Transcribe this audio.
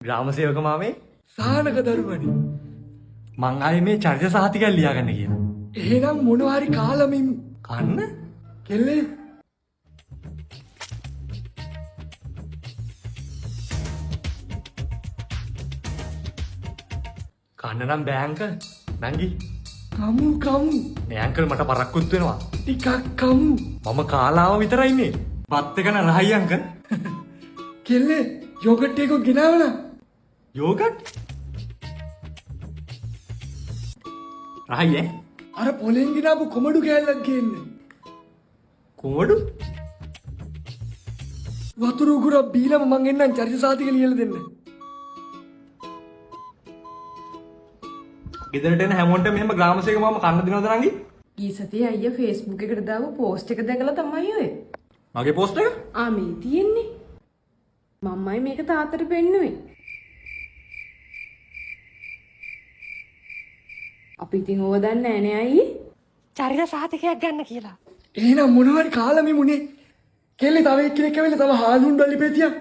ග්‍රාමසේවක මාමේ සානක දරුවනි. මං ආයේ මේ චරිත සහතිකයක් ලියාගන්න කියලා. එහෙනම් මොනවා හරි කාලමින් කන්න කෙල්ලේ කන්න නම් බෑ අංකල්. නංගි කමු මේ අංකල් මට පරක්කුත් වෙනවා. ටිකක් කමු. මම කාලාව විතරයි ඉන්නේ. බත් එක නරහයි අංකල්. කෙල්ලේ යෝගට් එකක් ගෙනාවන. යෝගට් රහයි ඈ. අර පොලෙන් ගෙනාපු කොමඩු කෑල්ලක් ගේන්න. කොමඩු වතුර උගුරක් බීලම මං එන්නම් චරිත සාතික ලියලා දෙන්න. ගෙදරට එන හැමෝන්ට මෙහෙම ග්‍රාමසේවක මාම කන්න දෙනවද නංගි? ඊ සතියේ අයියා Facebook එකට දාපු පෝස්ට් එක දැකලා තමයි ඔය. මගේ පෝස්ට් එක? මේ තියෙන්නේ. මම්මයි මේක තාත්තට පෙන්නුවේ. අපි ඉතින් ඕව දන්නේ නැහැ නේ අයියේ. චරිත සාතිකයක් ගන්න කියලා. එහෙනම් මොනවා හරි කාලමින් උනේ. කෙල්ලේ තව එක්කෙනෙක් ඇවිල්ලා තව හාලුන් ඩොලි පෙතියක්